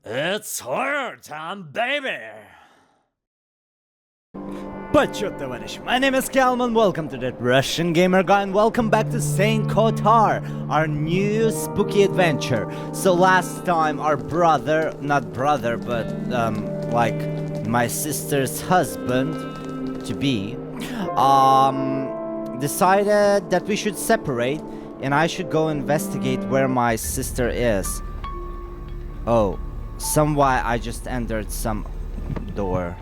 It's horror time, baby! Почет, товарищ! My name is Kalman, welcome to That Russian Gamer Guy, and welcome back to Saint Kotar, our new spooky adventure. So last time our brother, not brother, but like my sister's husband to be, decided that we should separate and I should go investigate where my sister is. Oh, somewhere I just entered some door.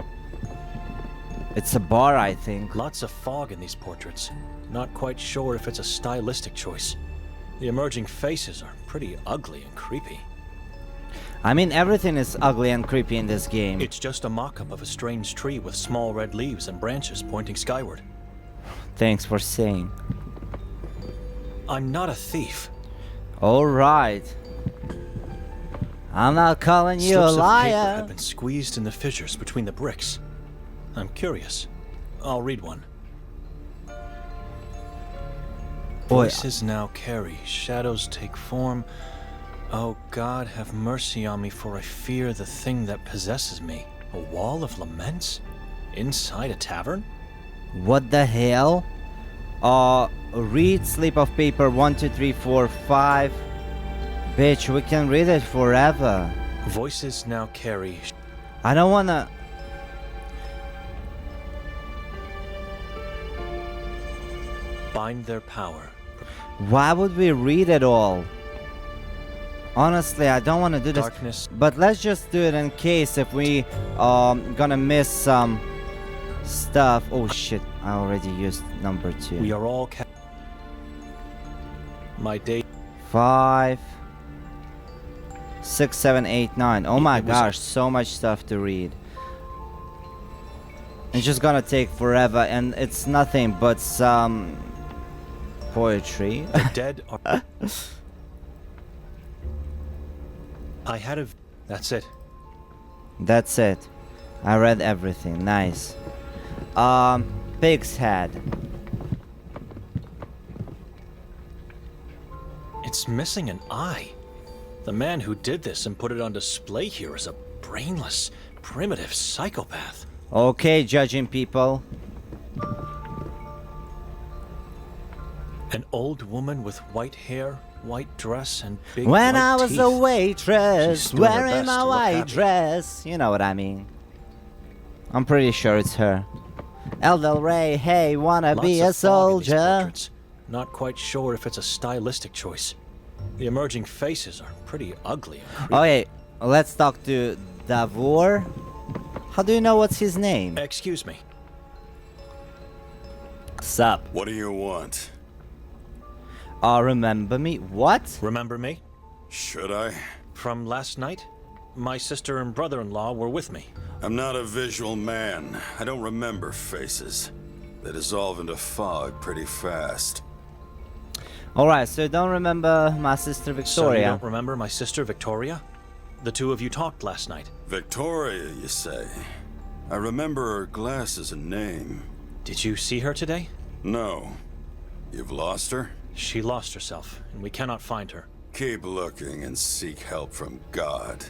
It's a bar, I think. Lots of fog in these portraits. Not quite sure if it's a stylistic choice. The emerging faces are pretty ugly and creepy. I mean, everything is ugly and creepy in this game. It's just a mock-up of a strange tree with small red leaves and branches pointing skyward. Thanks for saying. I'm not a thief. Alright. I'm not calling you a Slips of paper liar. have been squeezed in the fissures between the bricks. I'm curious. I'll read one. Boy. Voices now carry, shadows take form. Oh God, have mercy on me, for I fear the thing that possesses me. A wall of laments? Inside a tavern? What the hell? Read slip of paper 1, 2, 3, 4, 5. Bitch, we can read it forever. Voices now carry. I don't wanna. Bind their power. Why would we read it all? Honestly, I don't want to do this. Darkness. But let's just do it in case if we gonna miss some stuff. Oh shit, I already used number 2. We are all my day. 5, 6, 7, 8, 9. Oh my It was- gosh, so much stuff to read. It's just gonna take forever, and it's nothing but some poetry. The dead are. I had a. That's it. That's it. I read everything. Nice. Pig's head. It's missing an eye. The man who did this and put it on display here is a brainless, primitive psychopath. Okay, judging people. An old woman with white hair, white dress, and big When white I was teeth. a waitress, She's doing her wearing best my to look white happy. dress. You know what I mean. I'm pretty sure it's her. El Del Rey, hey, wanna Lots be of a fog in these soldier? portraits. Not quite sure if it's a stylistic choice. The emerging faces are pretty ugly and creepy. Okay, let's talk to Davor. How do you know what's his name? Excuse me. Sup? What do you want? Remember me? What? Remember me? Should I? From last night? My sister and brother-in-law were with me. I'm not a visual man. I don't remember faces. They dissolve into fog pretty fast. Alright, so you don't remember my sister So you Victoria? don't remember my sister Victoria? The two of you talked last night. Victoria, you say? I remember her glasses and name. Did you see her today? No. You've lost her? She lost herself, and we cannot find her. Keep looking and seek help from God.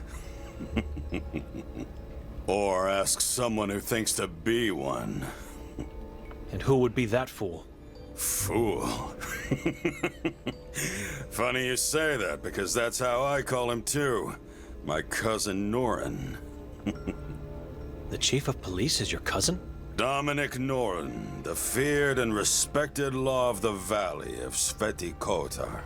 Or ask someone who thinks to be one. And who would be that fool? Fool. Funny you say that, because that's how I call him too. My cousin Norin. The chief of police is your cousin? Dominic Norin, the feared and respected law of the valley of Sveti Kotar.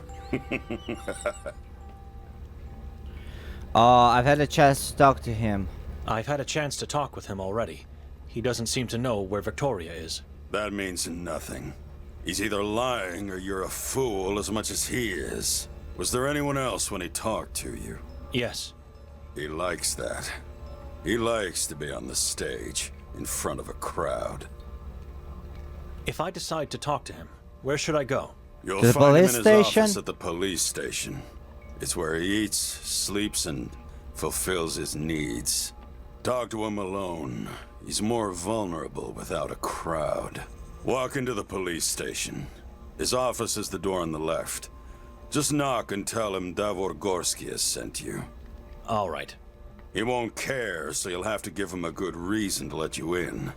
I've had a chance to talk to him. I've had a chance to talk with him already. He doesn't seem to know where Victoria is. That means nothing. He's either lying or you're a fool as much as he is. Was there anyone else when he talked to you? Yes. He likes that. He likes to be on the stage, in front of a crowd. If I decide to talk to him, where should I go? You'll To the find him in police his station? office at the police station. It's where he eats, sleeps, and fulfills his needs. Talk to him alone. He's more vulnerable without a crowd. Walk into the police station. His office is the door on the left. Just knock and tell him Davor Gorsky has sent you. All right. He won't care, so you'll have to give him a good reason to let you in.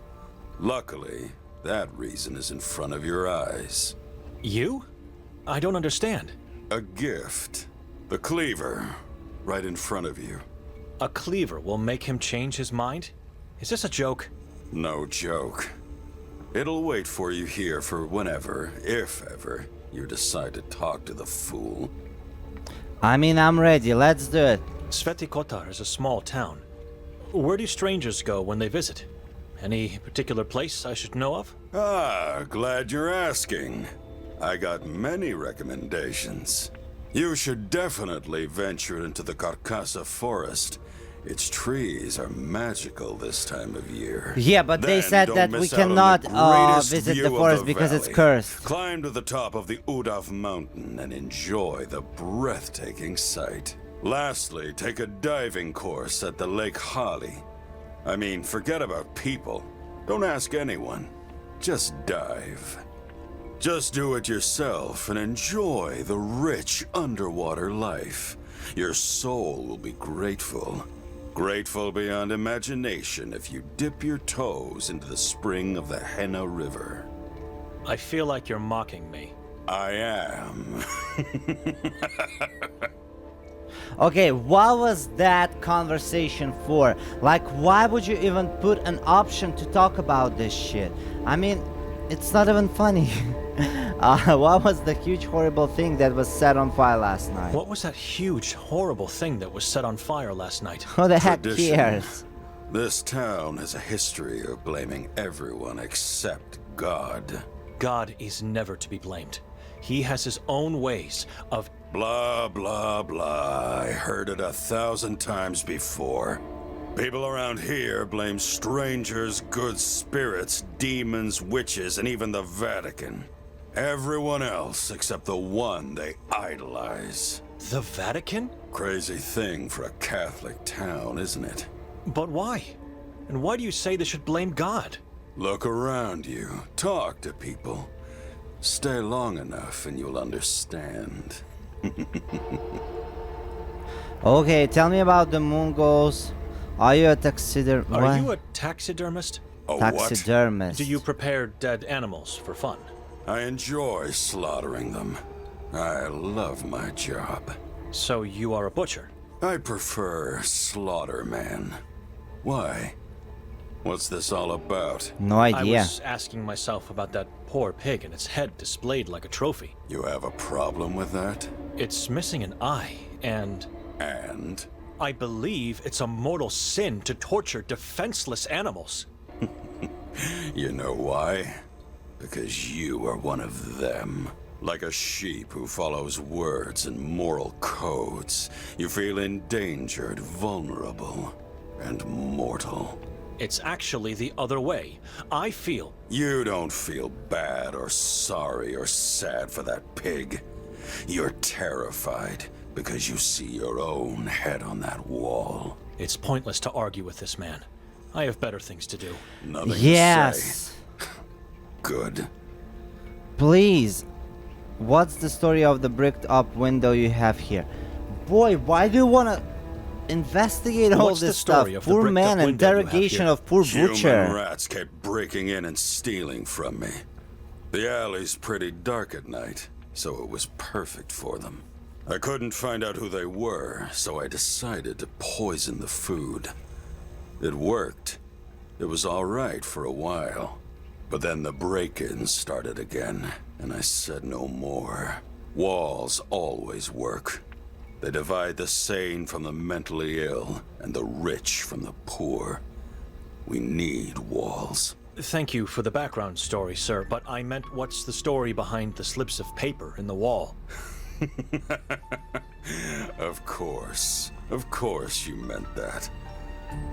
Luckily, that reason is in front of your eyes. You? I don't understand. A gift. The cleaver. Right in front of you. A cleaver will make him change his mind? Is this a joke? No joke. It'll wait for you here for whenever, if ever, you decide to talk to the fool. I mean, I'm ready. Let's do it. Sveti Kotar is a small town. Where do strangers go when they visit? Any particular place I should know of? Ah, glad you're asking. I got many recommendations. You should definitely venture into the Carcassa forest. Its trees are magical this time of year. Yeah, but they Then said don't that we miss out on cannot the greatest visit view the of forest because it's valley. cursed. Climb to the top of the Udav mountain and enjoy the breathtaking sight. Lastly, take a diving course at the Lake Hali. I mean, forget about people. Don't ask anyone. Just dive. Just do it yourself and enjoy the rich underwater life. Your soul will be grateful. Grateful beyond imagination if you dip your toes into the spring of the Henna River. I feel like you're mocking me. I am. Okay, what was that conversation for? Like, why would you even put an option to talk about this shit? I mean, it's not even funny. What was the huge horrible thing that was set on fire last night? What was that huge, horrible thing that was set on fire last night? Who the heck Tradition. cares? This town has a history of blaming everyone except God. God is never to be blamed. He has his own ways of... Blah, blah, blah. I heard it 1,000 times before. People around here blame strangers, good spirits, demons, witches, and even the Vatican. Everyone else except the one they idolize. The Vatican? Crazy thing for a Catholic town, isn't it? But why? And why do you say they should blame God? Look around you. Talk to people. Stay long enough and you'll understand. Okay, tell me about the moon Ghouls. Are you a taxidermist? Are you a taxidermist? A what? Taxidermist. Do you prepare dead animals for fun? I enjoy slaughtering them. I love my job. So you are a butcher? I prefer Slaughterman. Why? What's this all about? No I idea. was asking myself about that poor pig and its head displayed like a trophy. You have a problem with that? It's missing an eye, and And? I believe it's a mortal sin to torture defenseless animals. You know why? Because you are one of them. Like a sheep who follows words and moral codes, you feel endangered, vulnerable, and mortal. It's actually the other way. I feel... You don't feel bad or sorry or sad for that pig. You're terrified because you see your own head on that wall. It's pointless to argue with this man. I have better things to do. Nothing to say. Yes. Good. Please. What's the story of the bricked up window you have here? Boy, why do you wanna investigate all What's the this story stuff? of the Poor bricked man, up window you have interrogation here? of poor Human butcher. rats kept breaking in and stealing from me. The alley's pretty dark at night, so it was perfect for them. I couldn't find out who they were, so I decided to poison the food. It worked. It was all right for a while. But then the break-ins started again, and I said no more. Walls always work. They divide the sane from the mentally ill, and the rich from the poor. We need walls. Thank you for the background story, sir, but I meant what's the story behind the slips of paper in the wall? Of course you meant that.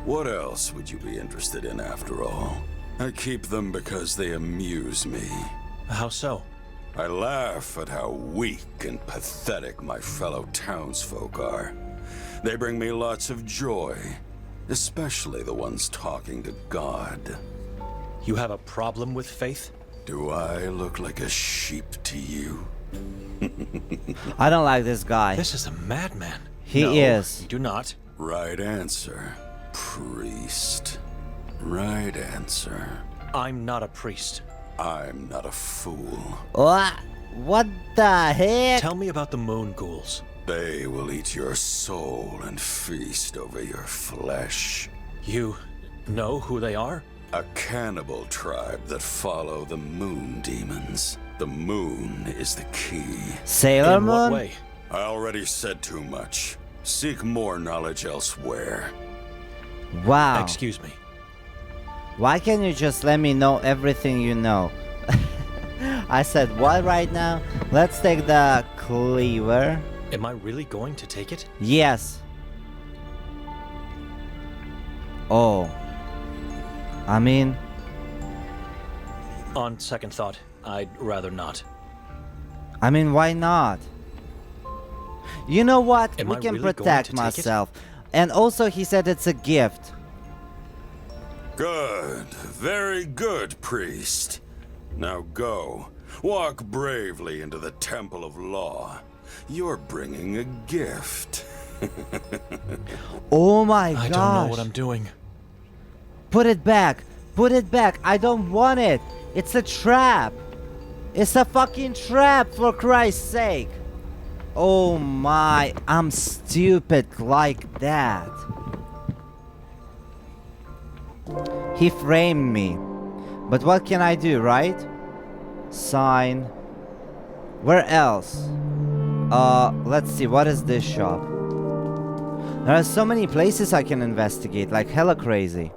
What else would you be interested in after all? I keep them because they amuse me. How so? I laugh at how weak and pathetic my fellow townsfolk are. They bring me lots of joy, especially the ones talking to God. You have a problem with faith? Do I look like a sheep to you? I don't like this guy. This is a madman. He No, is. you do not. Right answer, priest. Right answer. I'm not a priest. I'm not a fool. What the heck? Tell me about the moon ghouls. They will eat your soul and feast over your flesh. You know who they are? A cannibal tribe that follow the moon demons. The moon is the key. Sailor In Moon? what way? I already said too much. Seek more knowledge elsewhere. Wow. Excuse me. Why can't you just let me know everything you know? I said what right now? Let's take the cleaver. Am I really going to take it? Yes. Oh. I mean, On second thought, I'd rather not. why not? You know what? Am We I can really going protect to take it? myself. And also he said it's a gift. Good. Very good, priest. Now go. Walk bravely into the temple of law. You're bringing a gift. Oh my I gosh. don't know what I'm doing. Put it back. Put it back. I don't want it. It's a trap. It's a fucking trap, for Christ's sake. Oh my. I'm stupid like that. He framed me. But what can I do, right? Sign. Where else? Let's see. What is this shop? There are so many places I can investigate. Like hella crazy.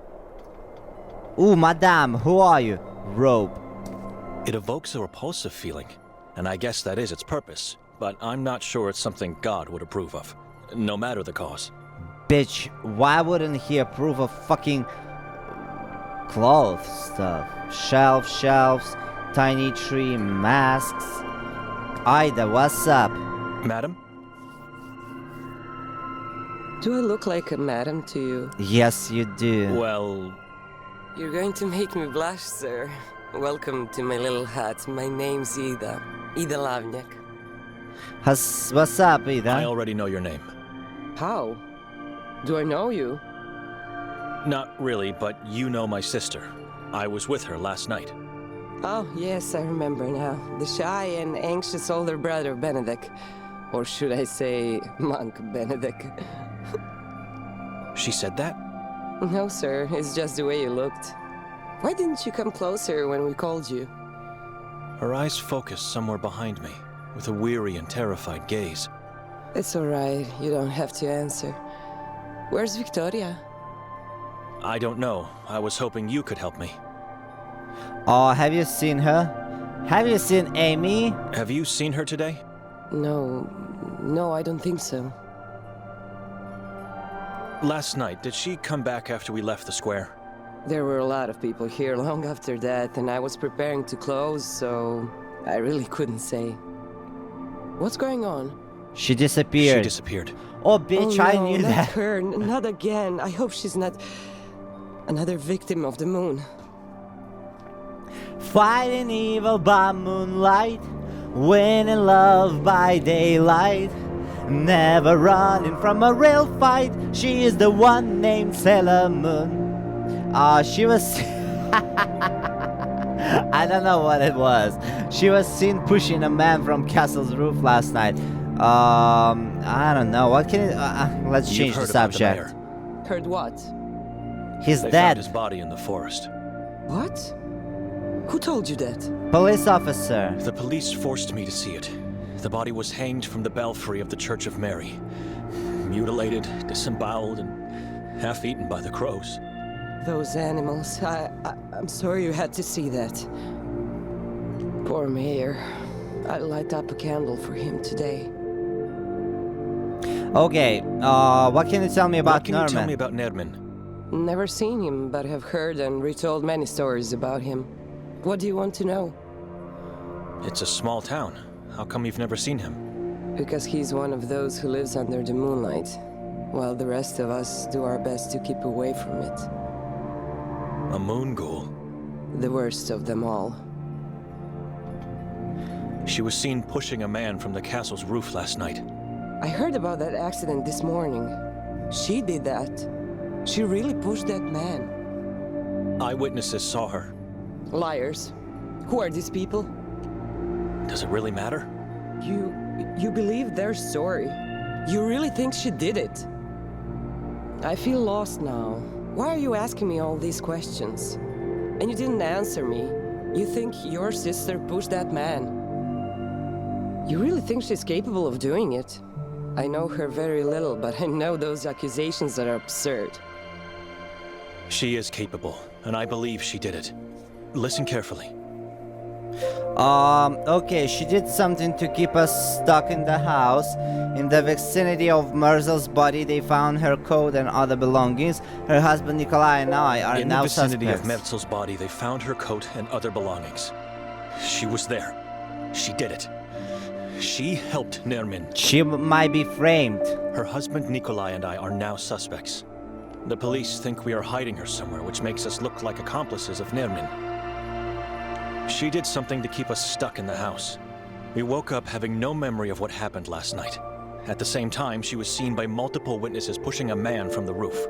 Ooh, madame, who are you? Robe. It evokes a repulsive feeling, and I guess that is its purpose, but I'm not sure it's something God would approve of, no matter the cause. Bitch, why wouldn't he approve of fucking cloth stuff? Shelves, tiny tree, masks. Ida, what's up? Madam? Do I look like a madam to you? Yes, you do. Well, You're going to make me blush, sir. Welcome to my little hut. My name's Ida. Ida Lavnyak. What's up, I Ida? already know your name. How? Do I know you? Not really, but you know my sister. I was with her last night. Oh, yes, I remember now. The shy and anxious older brother, Benedict. Or should I say, monk Benedict. She said that? No, sir, it's just the way you looked. Why didn't you come closer when we called you? Her eyes focused somewhere behind me, with a weary and terrified gaze. It's alright, you don't have to answer. Where's Victoria? I don't know. I was hoping you could help me. Oh, have you seen her? Have you seen Amy? Have you seen her today? No, I don't think so. Last night, did she come back after we left the square? There were a lot of people here long after that, and I was preparing to close, so I really couldn't say. What's going on? She disappeared. She disappeared. Oh, bitch, Oh, I no, knew not that. her, not again. I hope she's not another victim of the moon. Fighting evil by moonlight, winning love by daylight, never running from a real fight. She is the one named Sailor Moon. She was... I don't know what it was. She was seen pushing a man from castle's roof last night. I don't know. What can it... let's change the You've heard about subject. mayor. Heard what? He's They found dead. his body in the forest. What? Who told you that? Police officer. The police forced me to see it. The body was hanged from the belfry of the Church of Mary. Mutilated, disemboweled, and half-eaten by the crows. Those animals. I'm sorry you had to see that. Poor Mayor. I'll light up a candle for him today. Okay, what can you tell me about What can you tell Norman? me about Nedman? Never seen him, but have heard and retold many stories about him. What do you want to know? It's a small town. How come you've never seen him? Because he's one of those who lives under the moonlight, while the rest of us do our best to keep away from it. A moon ghoul. The worst of them all. She was seen pushing a man from the castle's roof last night. I heard about that accident this morning. She did that. She really pushed that man. Eyewitnesses saw her. Liars. Who are these people? Does it really matter? You believe their story? You really think she did it? I feel lost now. Why are you asking me all these questions? And you didn't answer me. You think your sister pushed that man? You really think she's capable of doing it? I know her very little, but I know those accusations are absurd. She is capable, and I believe she did it. Listen carefully. Okay, she did something to keep us stuck in the house. In the vicinity of Mirza's body, they found her coat and other belongings. Her husband Nikolai and I are In now the vicinity suspects. of Merzel's body, they found her coat and other belongings. She was there. She did it. She helped Nermin. She might be framed. Her husband Nikolai and I are now suspects. The police think we are hiding her somewhere, which makes us look like accomplices of Nermin. She did something to keep us stuck in the house. We woke up having no memory of what happened last night. At the same time, she was seen by multiple witnesses pushing a man from the roof.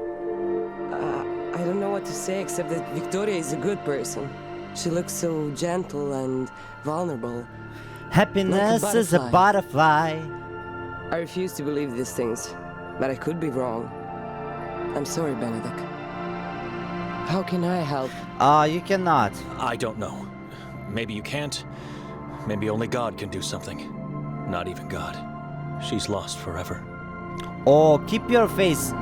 I don't know what to say except that Victoria is a good person. She looks so gentle and vulnerable. Happiness Like a is a butterfly. I refuse to believe these things, but I could be wrong. I'm sorry, Benedict. How can I help? You cannot. I don't know. Maybe you can't. Maybe only God can do something. Not even God. She's lost forever. Oh, keep your face.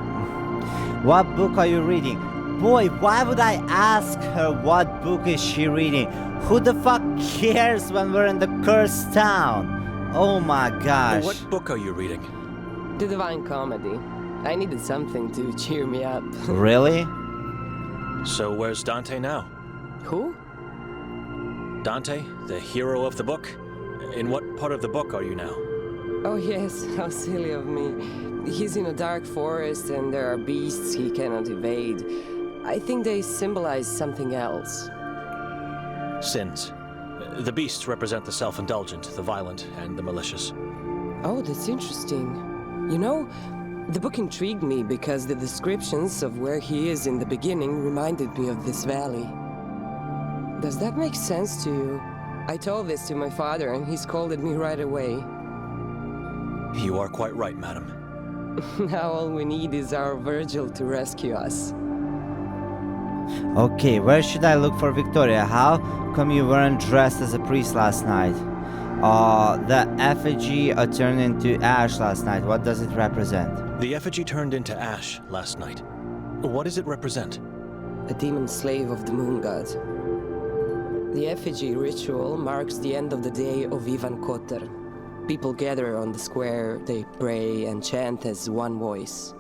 What book are you reading? Boy, why would I ask her what book is she reading? Who the fuck cares when we're in the cursed town? Oh my gosh. What book are you reading? The Divine Comedy. I needed something to cheer me up. Really? So where's Dante now? Who? Dante, the hero of the book? In what part of the book are you now? Oh yes, how silly of me. He's in a dark forest and there are beasts he cannot evade. I think they symbolize something else. Sins. The beasts represent the self-indulgent, the violent, and the malicious. Oh, that's interesting. You know, the book intrigued me because the descriptions of where he is in the beginning reminded me of this valley. Does that make sense to you? I told this to my father and he scolded me right away. You are quite right, madam. Now all we need is our Virgil to rescue us. Okay, where should I look for Victoria? How come you weren't dressed as a priest last night? The effigy turned into ash last night. What does it represent? The effigy turned into ash last night. What does it represent? A demon slave of the moon god. The Effigy Ritual marks the end of the day of Ivan Kotar. People gather on the square, they pray and chant as one voice.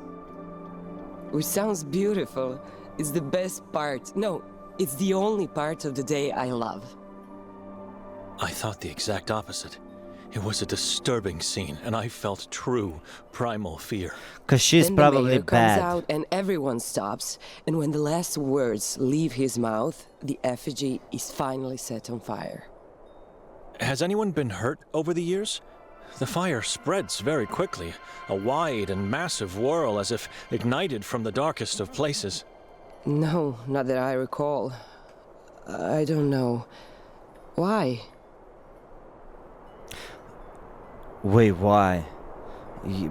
Which sounds beautiful. It's the best part. No, it's the only part of the day I love. I thought the exact opposite. It was a disturbing scene, and I felt true, primal fear. Cause she's Then probably the mayor bad. comes out and everyone stops, and when the last words leave his mouth, the effigy is finally set on fire. Has anyone been hurt over the years? The fire spreads very quickly, a wide and massive whirl as if ignited from the darkest of places. No, not that I recall. I don't know. Why? Wait, why?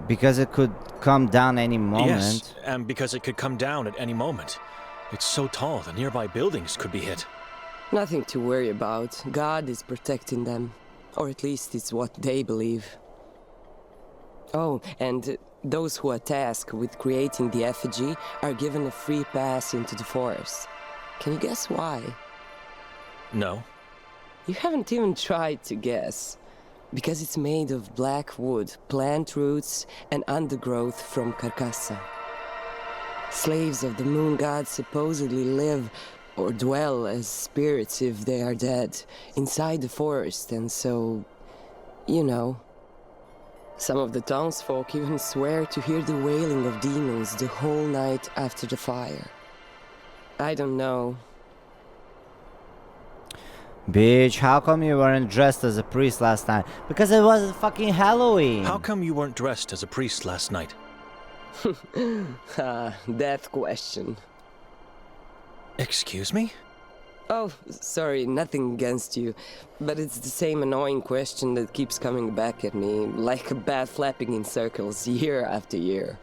Because it could come down any moment. Yes, and because it could come down at any moment. It's so tall, the nearby buildings could be hit. Nothing to worry about. God is protecting them. Or at least it's what they believe. Oh, and those who are tasked with creating the effigy are given a free pass into the forest. Can you guess why? No. You haven't even tried to guess. Because it's made of black wood, plant roots, and undergrowth from Carcassa. Slaves of the moon god supposedly live or dwell as spirits if they are dead, inside the forest, and so, you know. Some of the townsfolk even swear to hear the wailing of demons the whole night after the fire. I don't know. Bitch, how come you weren't dressed as a priest last night? Because it was fucking Halloween. How come you weren't dressed as a priest last night? That question. Excuse me? Oh, sorry, nothing against you. But it's the same annoying question that keeps coming back at me, like a bat flapping in circles year after year.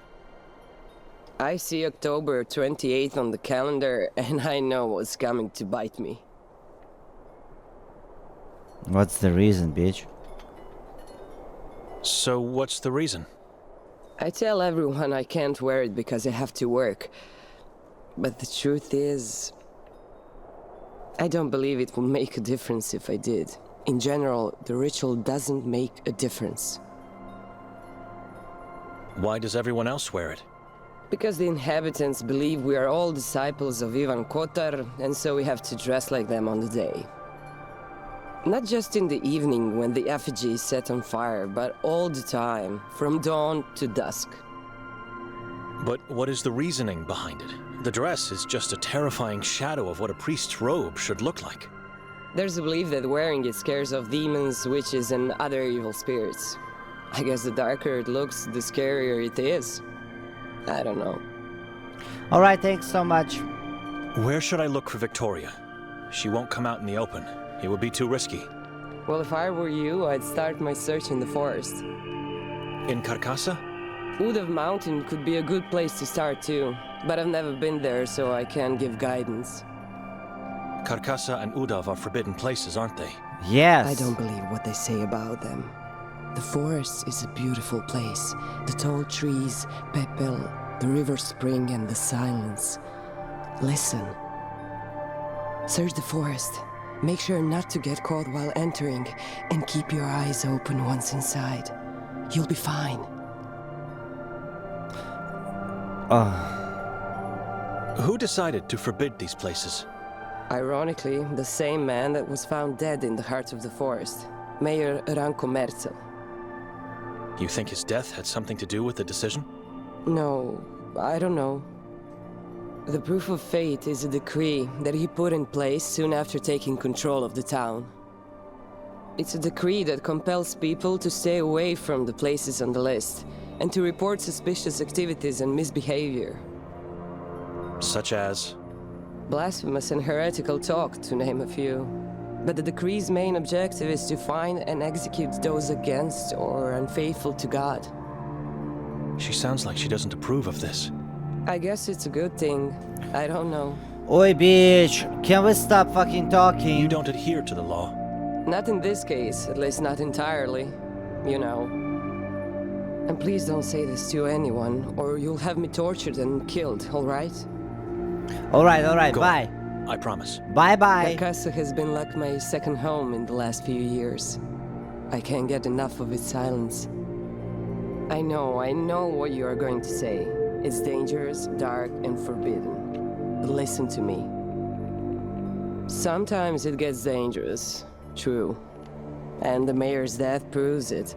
I see October 28th on the calendar, and I know what's coming to bite me. What's the reason, bitch? So what's the reason? I tell everyone I can't wear it because I have to work. But the truth is, I don't believe it will make a difference if I did. In general, the ritual doesn't make a difference. Why does everyone else wear it? Because the inhabitants believe we are all disciples of Ivan Kotar, and so we have to dress like them on the day. Not just in the evening when the effigy is set on fire, but all the time, from dawn to dusk. But what is the reasoning behind it? The dress is just a terrifying shadow of what a priest's robe should look like. There's a belief that wearing it scares off demons, witches, and other evil spirits. I guess the darker it looks, the scarier it is. I don't know. Alright, thanks so much. Where should I look for Victoria? She won't come out in the open. It would be too risky. Well, if I were you, I'd start my search in the forest. In Carcassa? Udav Mountain could be a good place to start too, but I've never been there, so I can't give guidance. Carcassa and Udav are forbidden places, aren't they? Yes. I don't believe what they say about them. The forest is a beautiful place. The tall trees, Pepel, the river spring, and the silence. Listen. Search the forest. Make sure not to get caught while entering, and keep your eyes open once inside. You'll be fine. Who decided to forbid these places? Ironically, the same man that was found dead in the heart of the forest, Mayor Ranko Merzel. You think his death had something to do with the decision? No, I don't know. The proof of fate is a decree that he put in place soon after taking control of the town. It's a decree that compels people to stay away from the places on the list and to report suspicious activities and misbehavior. Such as? Blasphemous and heretical talk, to name a few. But the decree's main objective is to find and execute those against or unfaithful to God. She sounds like she doesn't approve of this. I guess it's a good thing. I don't know. Oi, bitch. Can we stop fucking talking? You don't adhere to the law. Not in this case, at least not entirely. You know. And please don't say this to anyone, or you'll have me tortured and killed, alright? Alright, Go bye. on. I promise. Bye-bye. Carcassa has been like my second home in the last few years. I can't get enough of its silence. I know what you are going to say. It's dangerous, dark, and forbidden. But listen to me. Sometimes it gets dangerous, true. And the mayor's death proves it.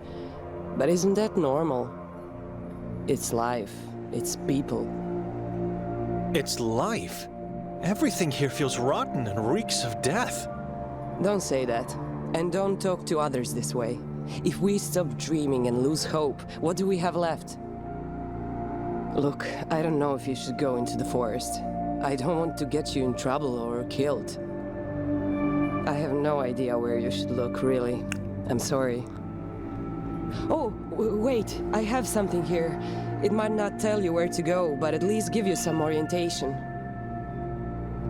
But isn't that normal? It's life. It's people. It's life. Everything here feels rotten and reeks of death. Don't say that. And don't talk to others this way. If we stop dreaming and lose hope, what do we have left? Look, I don't know if you should go into the forest. I don't want to get you in trouble or killed. I have no idea where you should look, really. I'm sorry. Oh, wait, I have something here. It might not tell you where to go, but at least give you some orientation.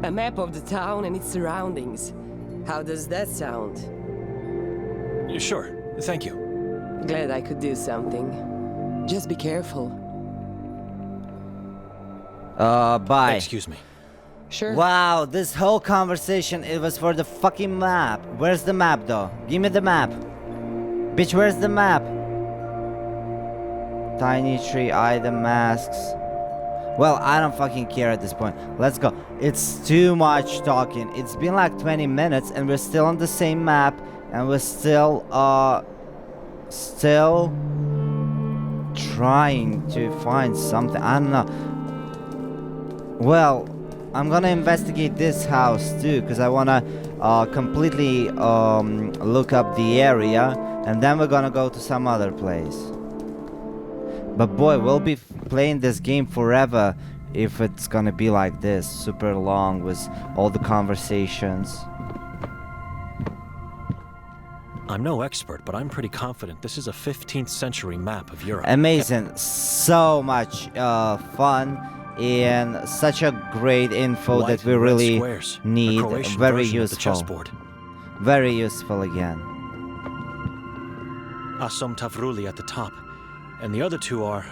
A map of the town and its surroundings. How does that sound? Sure, thank you. Glad I could do something. Just be careful. Bye. Excuse me. Sure. Wow, this whole conversation, it was for the fucking map. Where's the map, though? Give me the map. Bitch, where's the map? Tiny tree, item, masks. Well, I don't fucking care at this point. Let's go. It's too much talking. It's been like 20 minutes and we're still on the same map. And we're still trying to find something. I don't know. Well, I'm gonna investigate this house too, because I wanna completely look up the area, and then we're gonna go to some other place. But boy, we'll be playing this game forever if it's gonna be like this, super long with all the conversations. I'm no expert, but I'm pretty confident this is a 15th century map of Europe. Amazing, so much fun and such a great info White that we and red really squares, a need. Croatian Very version of the useful. chessboard. Very useful again. Asom Tavruli at the top, and the other two are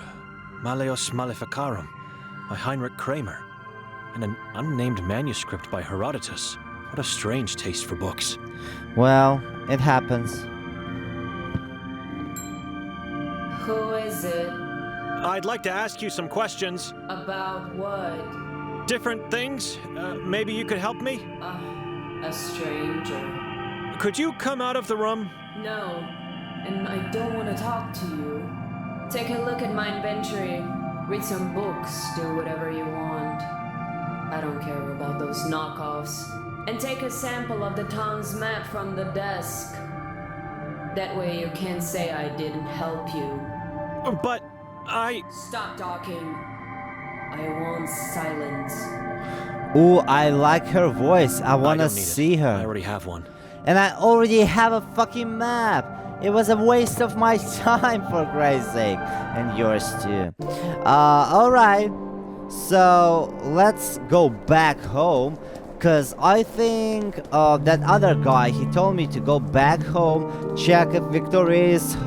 Maleos Maleficarum by Heinrich Kramer, and an unnamed manuscript by Herodotus. What a strange taste for books. Well, it happens. Who is it? I'd like to ask you some questions. About what? Different things? Maybe you could help me? A stranger. Could you come out of the room? No, and I don't want to talk to you. Take a look at my inventory. Read some books. Do whatever you want. I don't care about those knockoffs. And take a sample of the town's map from the desk. That way you can't say I didn't help you. But I... Stop talking. I want silence. Ooh, I like her voice. I wanna don't need see it. her. I already have one. And I already have a fucking map. It was a waste of my time, for Christ's sake. And yours too. Alright. So, let's go back home. Because I think that other guy, he told me to go back home, check if Victoria's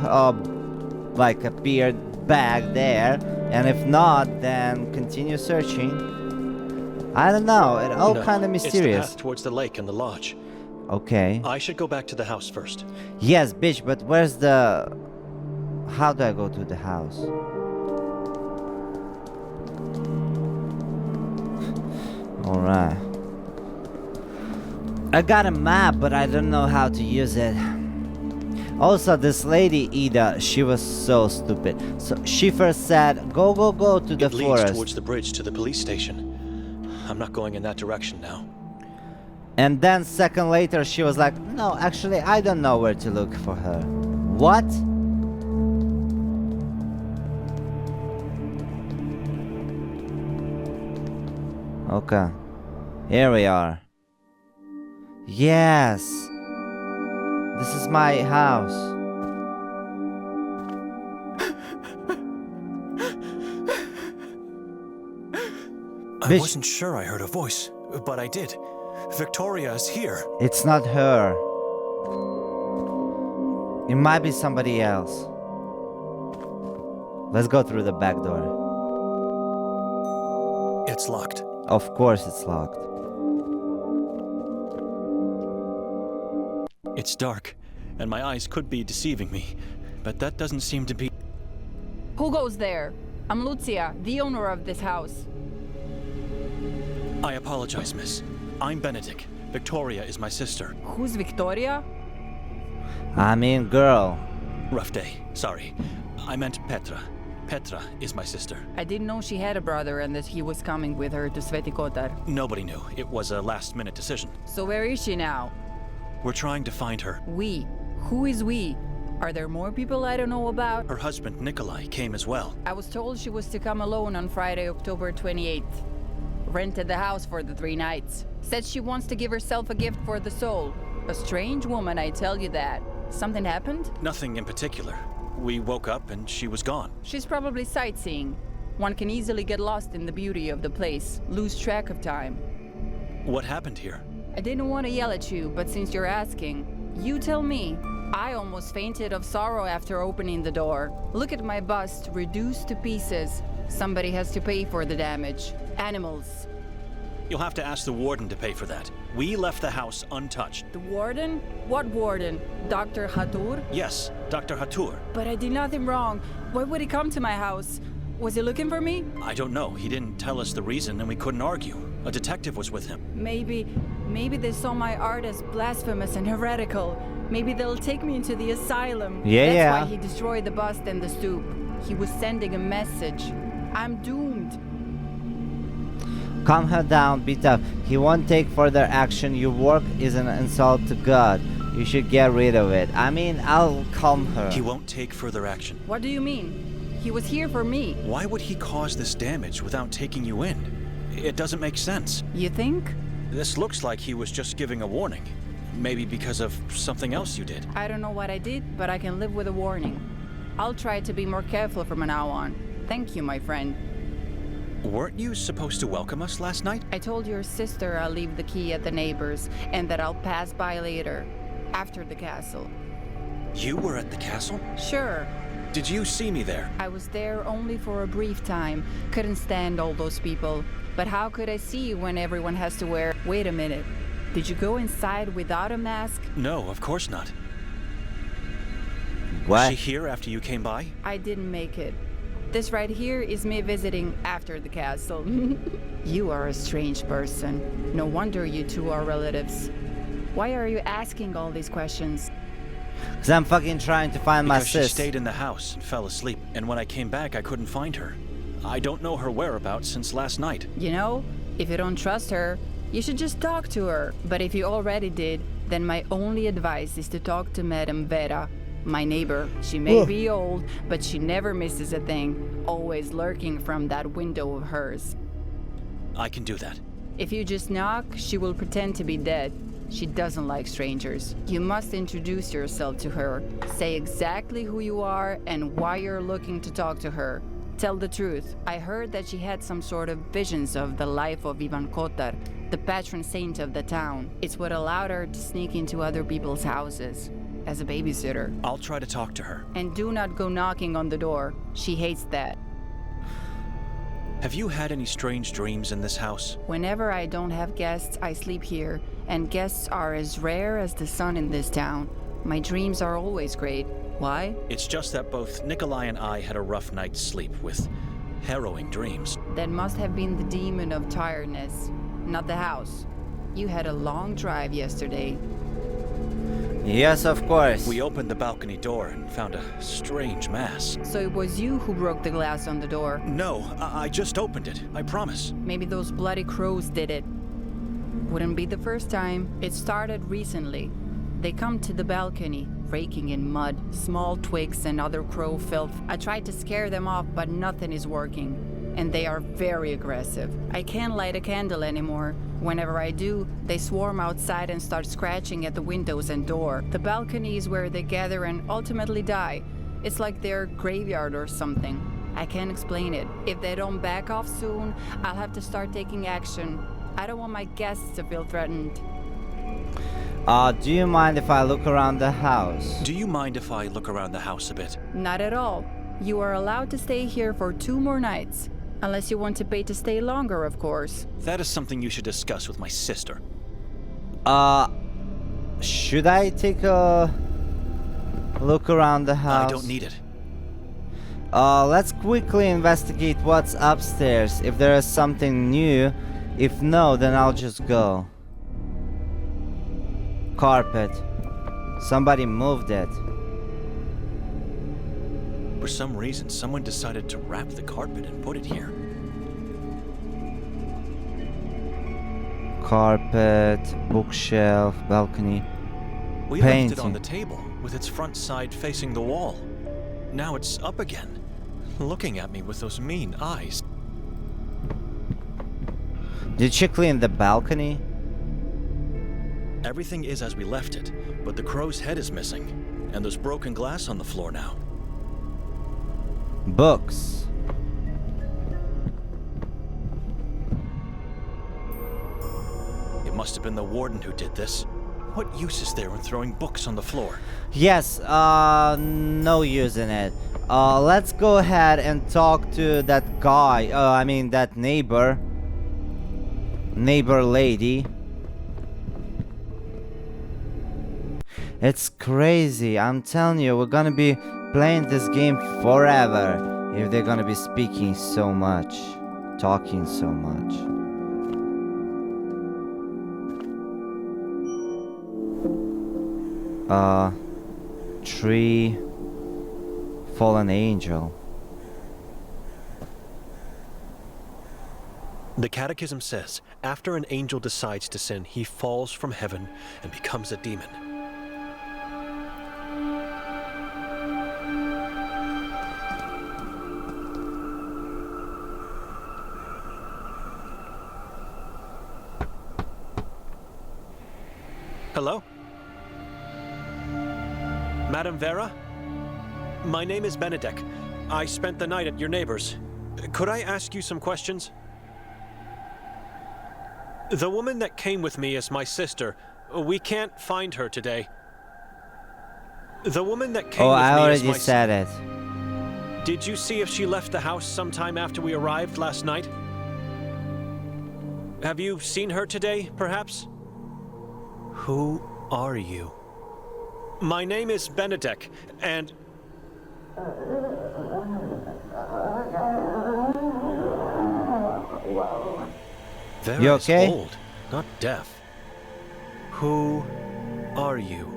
like appeared back there. And if not, then continue searching. I don't know, it all No, kind of It's the mysterious. path towards the lake and the lodge. Okay. I should go back to the house first. Yes, bitch, but where's the... How do I go to the house? Alright. I got a map, but I don't know how to use it. Also, this lady, Ida, she was so stupid. So she first said, go to the It leads forest. towards the bridge to the police station. I'm not going in that direction now. And then second later, she was like, no, actually, I don't know where to look for her. What? Okay. Here we are. Yes. This is my house. I Bitch. wasn't sure I heard a voice, but I did. Victoria is here. It's not her. It might be somebody else. Let's go through the back door. It's locked. Of course it's locked. It's dark, and my eyes could be deceiving me, but that doesn't seem to be... Who goes there? I'm Lucia, the owner of this house. I apologize, miss. I'm Benedict. Victoria is my sister. Who's Victoria? I mean, girl. Rough day. Sorry. I meant Petra. Petra is my sister. I didn't know she had a brother and that he was coming with her to Sveti Kotar. Nobody knew. It was a last-minute decision. So where is she now? We're trying to find her. We. Who is we? Are there more people I don't know about? Her husband, Nikolai, came as well. I was told she was to come alone on Friday, October 28th. Rented the house for the 3 nights. Said she wants to give herself a gift for the soul. A strange woman, I tell you that. Something happened? Nothing in particular. We woke up and she was gone. She's probably sightseeing. One can easily get lost in the beauty of the place, lose track of time. What happened here? I didn't want to yell at you, but since you're asking, you tell me. I almost fainted of sorrow after opening the door. Look at my bust, reduced to pieces. Somebody has to pay for the damage. Animals. You'll have to ask the warden to pay for that. We left the house untouched. The warden? What warden? Dr. Hatur? Yes, Dr. Hatur. But I did nothing wrong. Why would he come to my house? Was he looking for me? I don't know. He didn't tell us the reason and we couldn't argue. A detective was with him. Maybe they saw my art as blasphemous and heretical. Maybe they'll take me into the asylum. Yeah, That's yeah. why he destroyed the bust and the stoop. He was sending a message. I'm doomed. Calm her down, be tough. He won't take further action. Your work is an insult to God. You should get rid of it. I mean, I'll calm her. He won't take further action. What do you mean? He was here for me. Why would he cause this damage without taking you in? It doesn't make sense. You think? This looks like he was just giving a warning. Maybe because of something else you did. I don't know what I did, but I can live with a warning. I'll try to be more careful from now on. Thank you, my friend. Weren't you supposed to welcome us last night? I told your sister I'll leave the key at the neighbor's and that I'll pass by later, after the castle. You were at the castle? Sure. Did you see me there? I was there only for a brief time. Couldn't stand all those people. But how could I see you when everyone has to wear... Wait a minute. Did you go inside without a mask? No, of course not. What? Was she here after you came by? I didn't make it. This right here is me visiting after the castle. You are a strange person. No wonder you two are relatives. Why are you asking all these questions? Because I'm fucking trying to find my Because she sis. stayed in the house and fell asleep, and when I came back I couldn't find her. I don't know her whereabouts since last night. You know, if you don't trust her, you should just talk to her. But if you already did, then my only advice is to talk to Madame Vera, my neighbor. She may be old, but she never misses a thing, always lurking from that window of hers. I can do that. If you just knock, she will pretend to be dead. She doesn't like strangers. You must introduce yourself to her. Say exactly who you are and why you're looking to talk to her. Tell the truth. I heard that she had some sort of visions of the life of Ivan Kotar, the patron saint of the town. It's what allowed her to sneak into other people's houses as a babysitter. I'll try to talk to her. And do not go knocking on the door. She hates that. Have you had any strange dreams in this house? Whenever I don't have guests, I sleep here, and guests are as rare as the sun in this town. My dreams are always great. Why? It's just that both Nikolai and I had a rough night's sleep with harrowing dreams. That must have been the demon of tiredness, not the house. You had a long drive yesterday. Yes, of course. We opened the balcony door and found a strange mass. So it was you who broke the glass on the door. No, I just opened it, I promise. Maybe those bloody crows did it. Wouldn't be the first time. It started recently. They come to the balcony, raking in mud, small twigs and other crow filth. I tried to scare them off, but nothing is working. And they are very aggressive. I can't light a candle anymore. Whenever I do, they swarm outside and start scratching at the windows and door. The balcony is where they gather and ultimately die. It's like their graveyard or something. I can't explain it. If they don't back off soon, I'll have to start taking action. I don't want my guests to feel threatened. Do you mind if I look around the house? Do you mind if I look around the house a bit? Not at all. You are allowed to stay here for 2 more nights. Unless you want to pay to stay longer, of course. That is something you should discuss with my sister. Should I take a look around the house? I don't need it. Let's quickly investigate what's upstairs. If there is something new. If no, then I'll just go. Carpet. Somebody moved it. For some reason, someone decided to wrap the carpet and put it here. Carpet, bookshelf, balcony. We left it Painting. on the table, with its front side facing the wall. Now it's up again, looking at me with those mean eyes. Did she clean the balcony? Everything is as we left it, but the crow's head is missing, and there's broken glass on the floor now. Books. It must have been the warden who did this. What use is there in throwing books on the floor? Yes, no use in it. Let's go ahead and talk to that guy, that neighbor lady. It's crazy, I'm telling you, we're gonna be playing this game forever if they're gonna be speaking so much, talking so much. Tree, fallen angel. The Catechism says, after an angel decides to sin, he falls from heaven and becomes a demon. Hello? Madame Vera? My name is Benedek. I spent the night at your neighbor's. Could I ask you some questions? The woman that came with me is my sister. We can't find her today. The woman that came Oh, with I me is already my said it. Did you see if she left the house sometime after we arrived last night? Have you seen her today, perhaps? Who are you? My name is Benedek, and... Vera You okay? is old, not deaf. Who are you?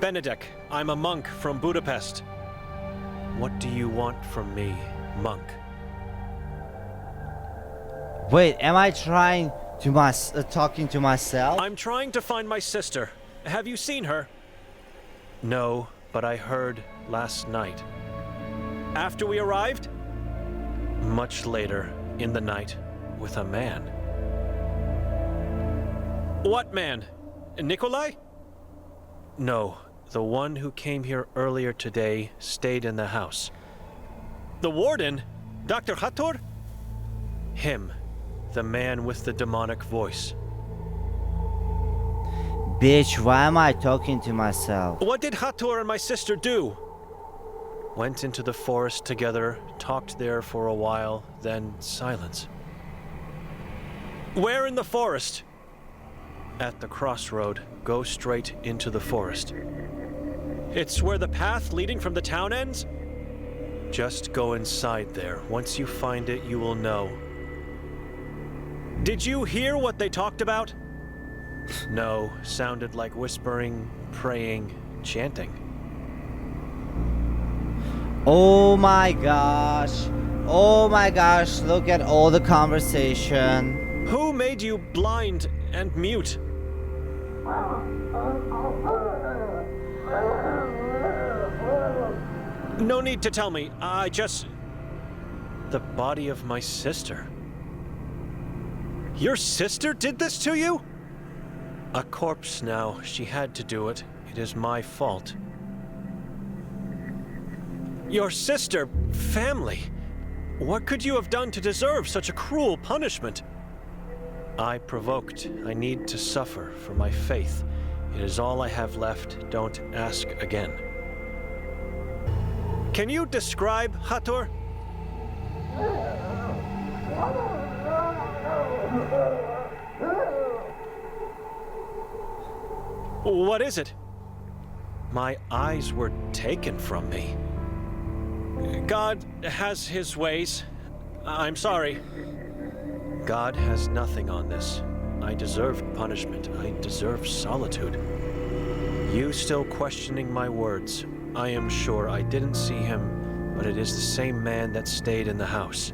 Benedek, I'm a monk from Budapest. What do you want from me, monk? Wait, am I trying to talking to myself? I'm trying to find my sister. Have you seen her? No, but I heard last night. After we arrived? Much later, in the night, with a man. What man? Nikolai? No, the one who came here earlier today stayed in the house. The warden? Dr. Hathor? Him, the man with the demonic voice. Bitch, why am I talking to myself? What did Hathor and my sister do? Went into the forest together, talked there for a while, then silence. Where in the forest? At the crossroad, go straight into the forest. It's where the path leading from the town ends? Just go inside there. Once you find it, you will know. Did you hear what they talked about? No, sounded like whispering, praying, chanting. Oh my gosh. Oh my gosh, look at all the conversation. Who made you blind and mute? No need to tell me. I just... The body of my sister. Your sister did this to you? A corpse now. She had to do it. It is my fault. Your sister, family. What could you have done to deserve such a cruel punishment? I provoked. I need to suffer for my faith. It is all I have left. Don't ask again. Can you describe Hathor? What is it? My eyes were taken from me. God has his ways. I'm sorry. God has nothing on this. I deserved punishment. I deserve solitude. You still questioning my words. I am sure I didn't see him, but it is the same man that stayed in the house.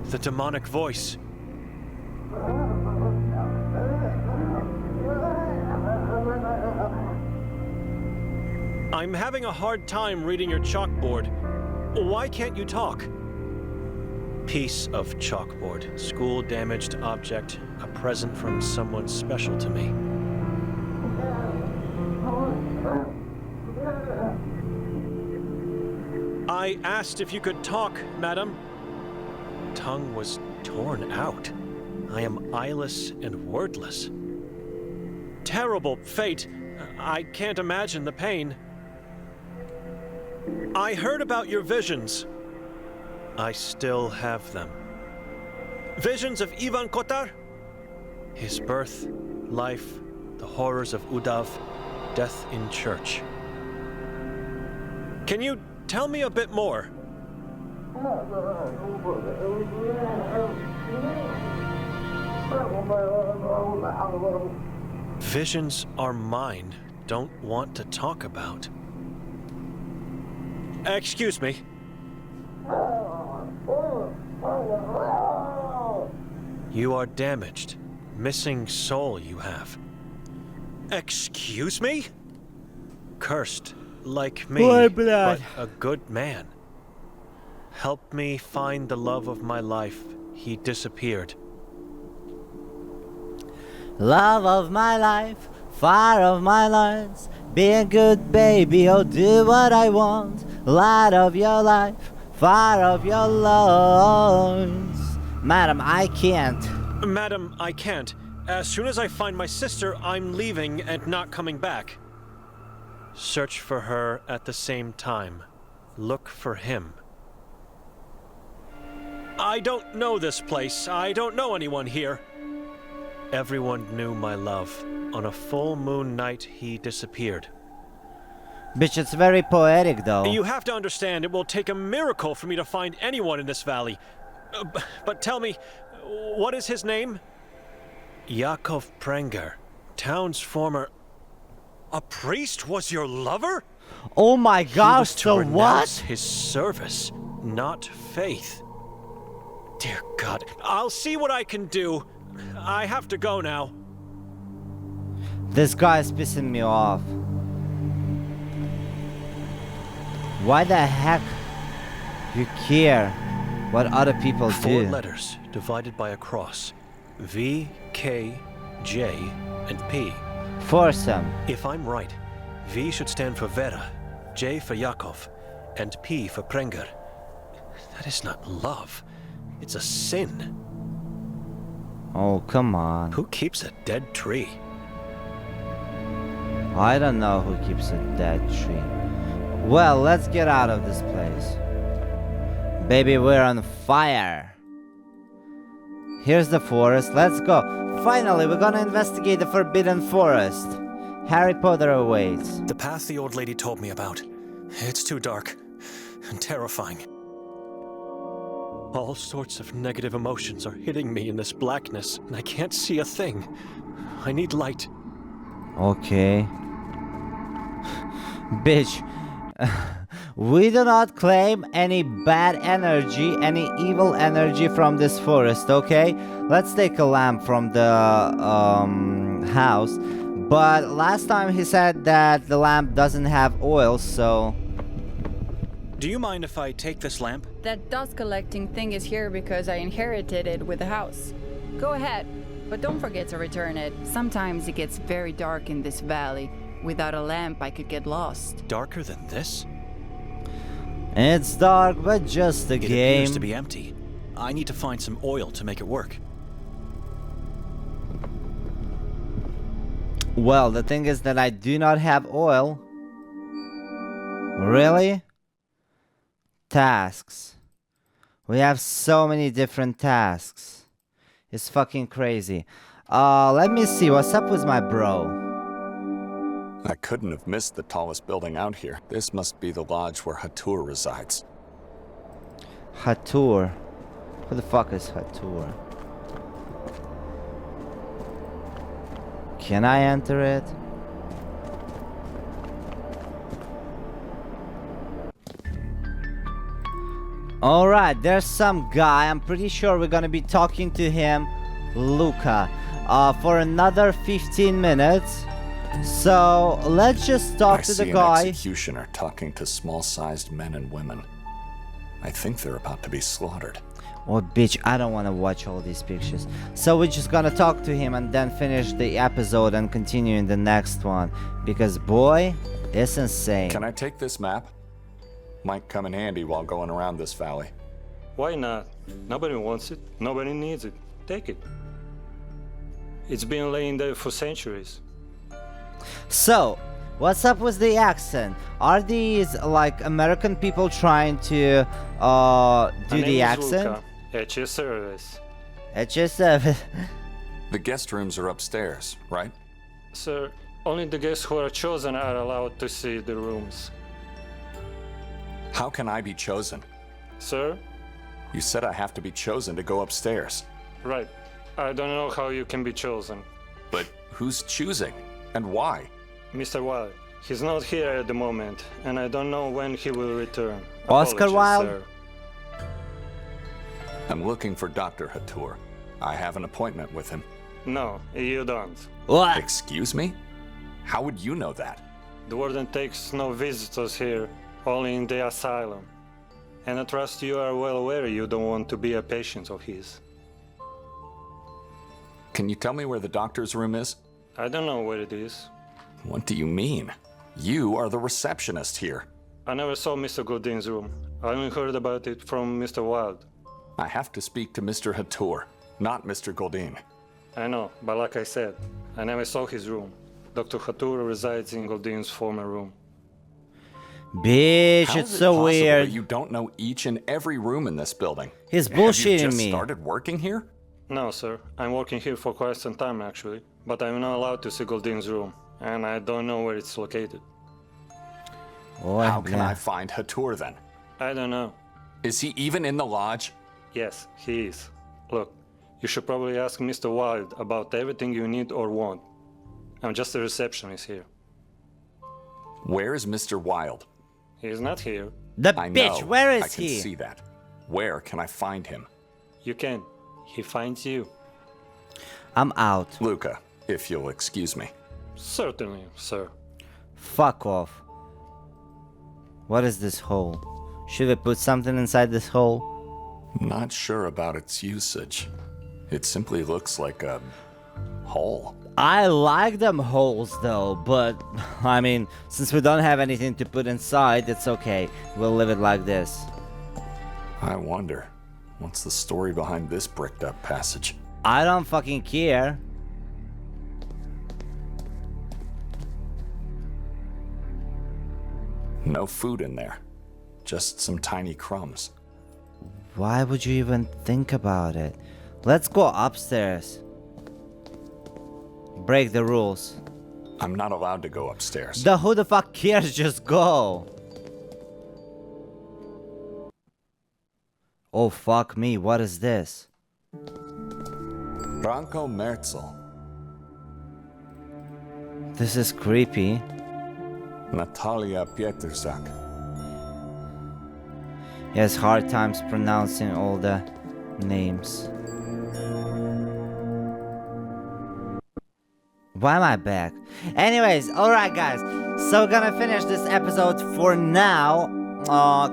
The demonic voice. I'm having a hard time reading your chalkboard. Why can't you talk? Piece of chalkboard. School damaged object. A present from someone special to me. I asked if you could talk, madam. Tongue was torn out. I am eyeless and wordless. Terrible fate. I can't imagine the pain. I heard about your visions. I still have them. Visions of Ivan Kotar? His birth, life, the horrors of Udav, death in church. Can you tell me a bit more? Visions are mine. Don't want to talk about. Excuse me. You are damaged. Missing soul you have. Excuse me? Cursed, like me, My blood. but a good man. Help me find the love of my life. He disappeared. Love of my life, fire of my lungs. Be a good baby, oh do what I want. Light of your life, fire of your lungs. Madam, I can't. Madam, I can't. As soon as I find my sister, I'm leaving and not coming back. Search for her at the same time. Look for him. I don't know this place. I don't know anyone here. Everyone knew my love. On a full moon night, he disappeared. Bitch, it's very poetic though. You have to understand, it will take a miracle for me to find anyone in this valley. But tell me, what is his name? Yakov Prenger, town's former... A priest was your lover? Oh my He gosh, was to so renounce what? his service, not faith. Dear God, I'll see what I can do. I have to go now. This guy is pissing me off. Why the heck you care what other people do? 4 letters divided by a cross. V, K, J, and P. Foursome. If I'm right, V should stand for Vera, J for Yakov, and P for Prenger. That is not love. It's a sin. Oh, come on. Who keeps a dead tree? I don't know who keeps a dead tree. Well, let's get out of this place. Baby, we're on fire. Here's the forest. Let's go. Finally, we're gonna investigate the Forbidden Forest. Harry Potter awaits. The path the old lady told me about. It's too dark and terrifying. All sorts of negative emotions are hitting me in this blackness, and I can't see a thing. I need light. Okay. Bitch. We do not claim any bad energy, any evil energy from this forest, okay? Let's take a lamp from the house. But last time he said that the lamp doesn't have oil, so... Do you mind if I take this lamp? That dust collecting thing is here because I inherited it with the house. Go ahead, but don't forget to return it. Sometimes it gets very dark in this valley. Without a lamp, I could get lost. Darker than this? It's dark, but just a It game. appears to be empty. I need to find some oil to make it work. Well, the thing is that I do not have oil. Really? Tasks. We have so many different tasks. It's fucking crazy. Let me see. What's up with my bro? I couldn't have missed the tallest building out here. This must be the lodge where Hatur resides. Hatur. Who the fuck is Hatur? Can I enter it? Alright, there's some guy. I'm pretty sure we're gonna be talking to him, Luca, for another 15 minutes. So let's just talk to the guy. I see an executioner talking to small-sized men and women. I think they're about to be slaughtered. Oh, bitch, I don't want to watch all these pictures. So we're just gonna talk to him and then finish the episode and continue in the next one. Because, boy, it's insane. Can I take this map? Might come in handy while going around this valley. Why not? Nobody wants it. Nobody needs it. Take it. It's been laying there for centuries. So, what's up with the accent? Are these, like, American people trying to, do the accent? Luca, at your service. At your service. The guest rooms are upstairs, right? Sir, only the guests who are chosen are allowed to see the rooms. How can I be chosen? Sir? You said I have to be chosen to go upstairs. Right. I don't know how you can be chosen. But who's choosing? And why? Mr. Wilde, he's not here at the moment, and I don't know when he will return. Oscar Apologies, Wilde? sir. I'm looking for Dr. Hatur. I have an appointment with him. No, you don't. What? Excuse me? How would you know that? The warden takes no visitors here, only in the asylum. And I trust you are well aware you don't want to be a patient of his. Can you tell me where the doctor's room is? I don't know where it is. What do you mean? You are the receptionist here. I never saw Mr. Godin's room. I only heard about it from Mr. Wilde. I have to speak to Mr. Hatur, not Mr. Godin. I know, but like I said, I never saw his room. Dr. Hatur resides in Godin's former room. Bitch, How it's is it so possible weird. that you don't know each and every room in this building? He's Have you bullshitting just me. started working here? No, sir. I'm working here for quite some time, actually. But I'm not allowed to see Godin's room, and I don't know where it's located. Oh, How can yeah. I find Hatur then? I don't know. Is he even in the lodge? Yes, he is. Look, you should probably ask Mr. Wilde about everything you need or want. I'm just a receptionist here. Where is Mr. Wilde? He is not here. The I bitch, know. where I is can he? see that. Where can I find him? You can. He finds you. I'm out. Luca, if you'll excuse me. Certainly, sir. Fuck off. What is this hole? Should we put something inside this hole? Not sure about its usage. It simply looks like a hole. I like them holes though, but I mean, since we don't have anything to put inside, it's okay. We'll leave it like this. I wonder, what's the story behind this bricked up passage? I don't fucking care. No food in there. Just some tiny crumbs. Why would you even think about it? Let's go upstairs. Break the rules. I'm not allowed to go upstairs. Who the fuck cares? Just go. Oh fuck me, what is this? Branko Merzel. This is creepy. Natalia Pietrzak. He has hard times pronouncing all the names. Why am I back? Anyways, alright guys. So we're gonna finish this episode for now.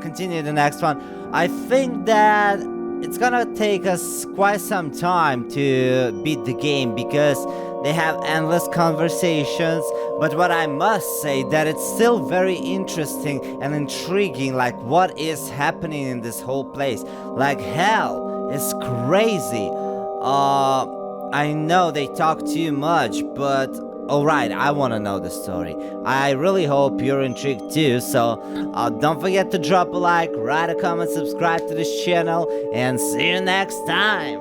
Continue the next one. I think that it's gonna take us quite some time to beat the game because they have endless conversations, but what I must say that it's still very interesting and intriguing, like what is happening in this whole place. Like hell, it's crazy. I know they talk too much, but alright, I want to know the story. I really hope you're intrigued too, so don't forget to drop a like, write a comment, subscribe to this channel, and see you next time.